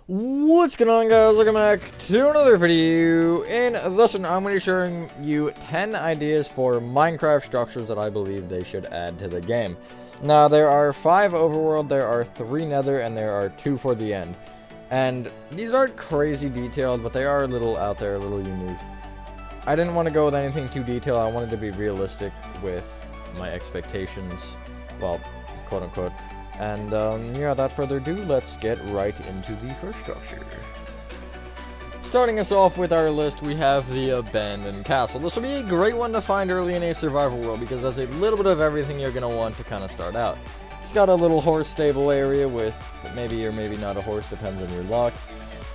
What's going on, guys? Welcome back to another video. In this one, I'm going to be showing you 10 ideas for Minecraft structures that I believe they should add to the game. Now, there are 5 Overworld, there are 3 Nether, and there are 2 for the end. And these aren't crazy detailed, but they are a little out there, a little unique. I didn't want to go with anything too detailed. I wanted to be realistic with my expectations, well, quote-unquote. And, yeah, without further ado, let's get right into the first structure. Starting us off with our list, we have the Abandoned Castle. This will be a great one to find early in a survival world, because there's a little bit of everything you're going to want to kind of start out. It's got a little horse stable area with maybe or maybe not a horse, depends on your luck.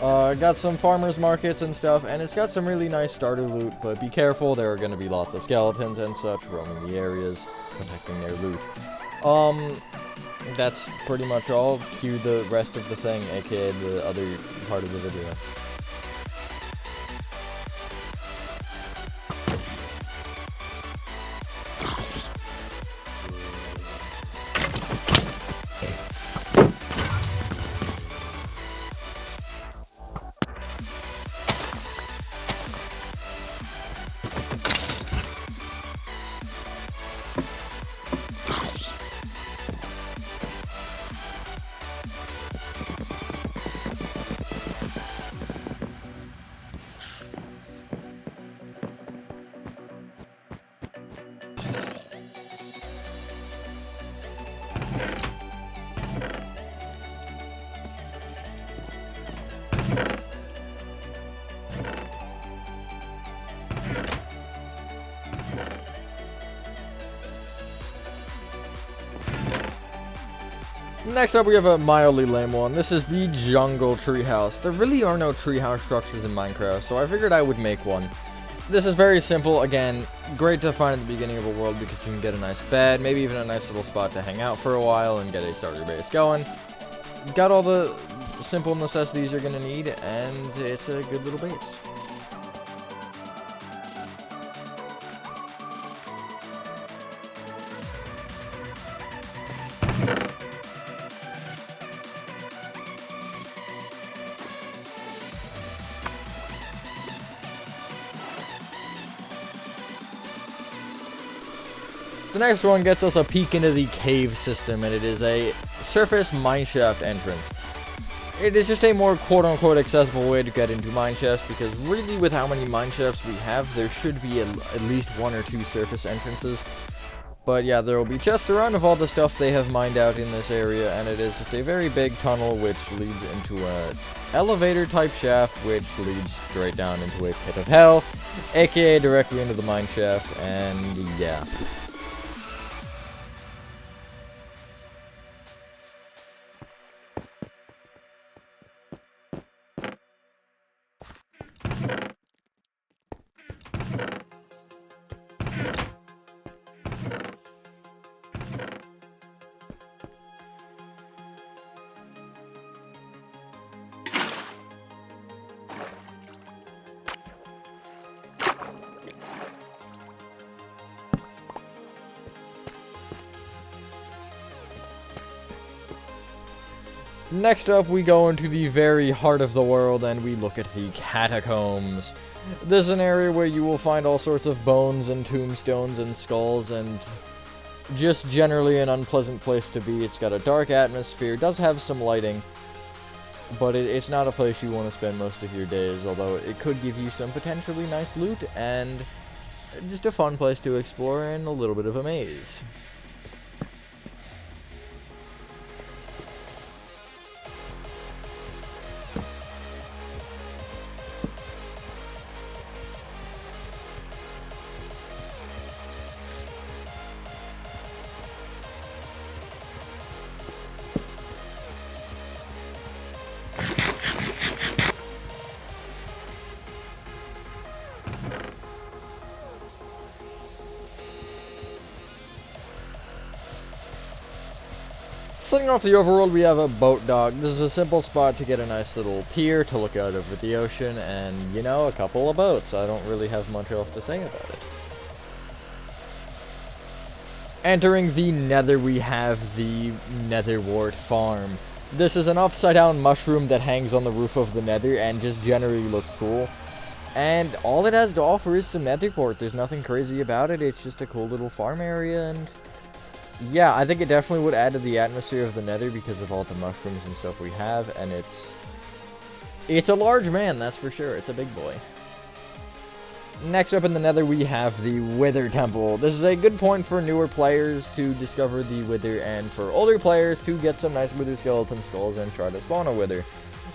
Got some farmers markets and stuff, and it's got some really nice starter loot, but be careful, there are going to be lots of skeletons and such roaming the areas, protecting their loot. That's pretty much all. Cue the rest of the thing, aka the other part of the video. Next up, we have a mildly lame one. This is the Jungle Treehouse. There really are no treehouse structures in Minecraft, so I figured I would make one. This is very simple. Again, great to find at the beginning of a world because you can get a nice bed, maybe even a nice little spot to hang out for a while and get a starter base going. Got all the simple necessities you're going to need, and it's a good little base. The next one gets us a peek into the cave system, and it is a surface mineshaft entrance. It is just a more quote-unquote accessible way to get into mineshafts, because really with how many mineshafts we have, there should be at least 1 or 2 surface entrances. But yeah, there will be chests around of all the stuff they have mined out in this area, and it is just a very big tunnel which leads into a elevator type shaft which leads straight down into a pit of hell, aka directly into the mineshaft, and yeah. Next up, we go into the very heart of the world, and we look at the Catacombs. This is an area where you will find all sorts of bones and tombstones and skulls, and just generally an unpleasant place to be. It's got a dark atmosphere, does have some lighting, but it's not a place you want to spend most of your days, although it could give you some potentially nice loot, and just a fun place to explore, and a little bit of a maze. Starting off the overworld, we have a boat dock. This is a simple spot to get a nice little pier to look out over the ocean, and, you know, a couple of boats. I don't really have much else to say about it. Entering the nether, we have the netherwort farm. This is an upside-down mushroom that hangs on the roof of the nether and just generally looks cool. And all it has to offer is some nether port. There's nothing crazy about it. It's just a cool little farm area, and yeah, I think it definitely would add to the atmosphere of the nether because of all the mushrooms and stuff we have, and it's a large man, that's for sure. It's a big boy. Next up in the nether, we have the Wither Temple. This is a good point for newer players to discover the Wither, and for older players to get some nice Wither skeleton skulls and try to spawn a Wither.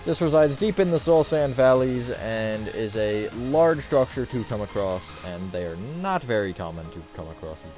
This resides deep in the Soul Sand Valleys and is a large structure to come across, and they are not very common to come across either.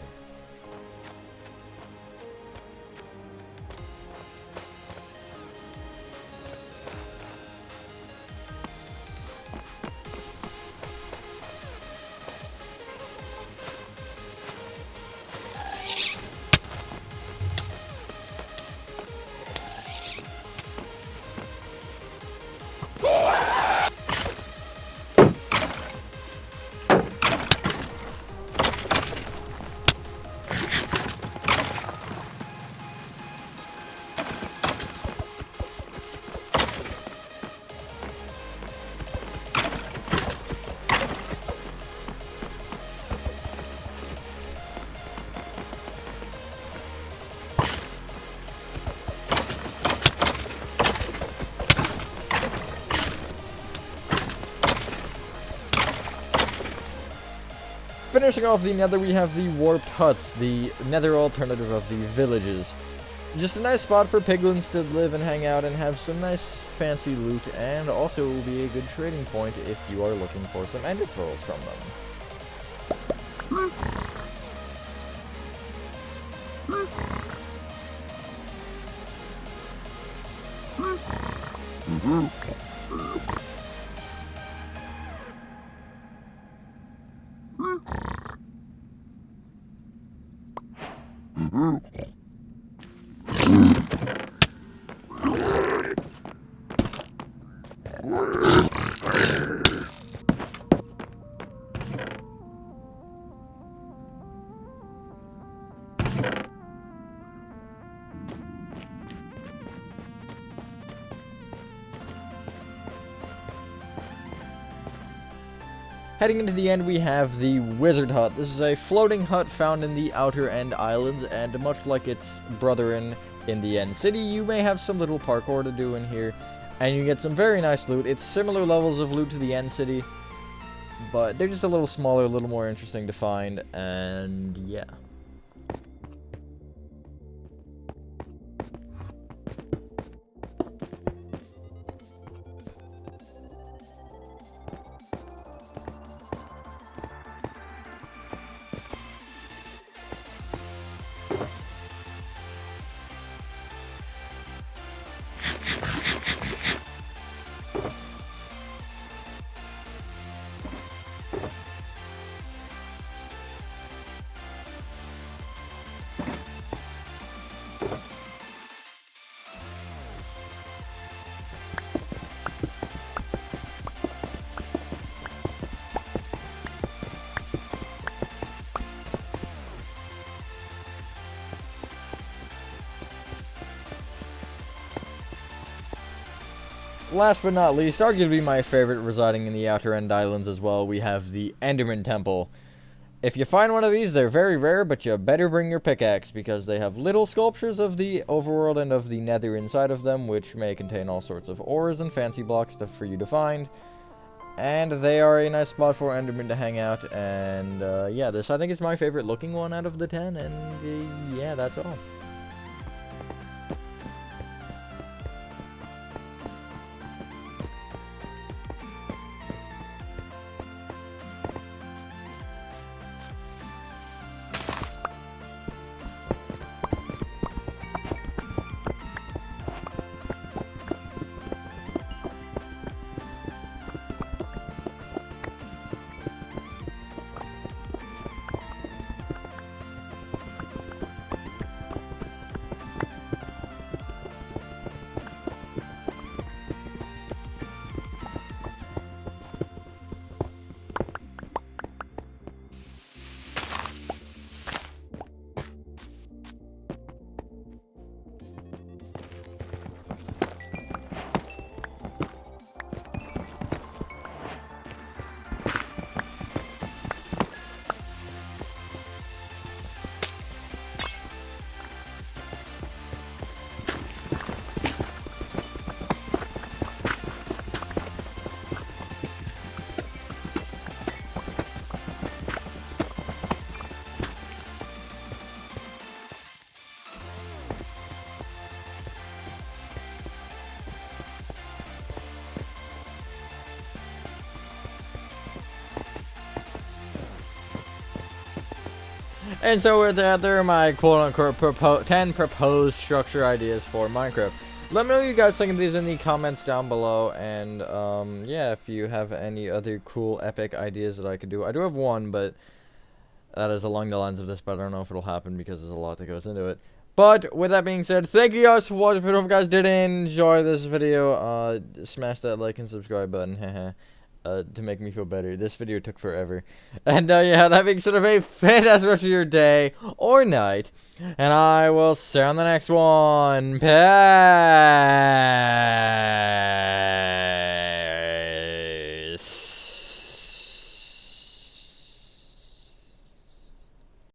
Finishing off the nether, we have the warped huts, the nether alternative of the villages. Just a nice spot for piglins to live and hang out and have some nice fancy loot, and also will be a good trading point if you are looking for some ender pearls from them. Heading into the end, we have the Wizard Hut. This is a floating hut found in the Outer End Islands, and much like its brother in the End City, you may have some little parkour to do in here, and you get some very nice loot. It's similar levels of loot to the End City, but they're just a little smaller, a little more interesting to find, and yeah. Last but not least, arguably my favorite residing in the Outer End Islands as well, we have the Enderman Temple. If you find one of these, they're very rare, but you better bring your pickaxe, because they have little sculptures of the Overworld and of the Nether inside of them, which may contain all sorts of ores and fancy blocks stuff for you to find. And they are a nice spot for Enderman to hang out, and yeah, this I think is my favorite looking one out of the 10, and yeah, that's all. And so with that, there are my quote-unquote 10 proposed structure ideas for Minecraft. Let me know what you guys think of these in the comments down below, and yeah, if you have any other cool, epic ideas that I could do. I do have one, but that is along the lines of this, but I don't know if it'll happen because there's a lot that goes into it. But with that being said, thank you guys for watching. If you guys did enjoy this video, smash that like and subscribe button, to make me feel better. This video took forever. And yeah, that being said, have a fantastic rest of your day or night, and I will see you on the next one. Bye.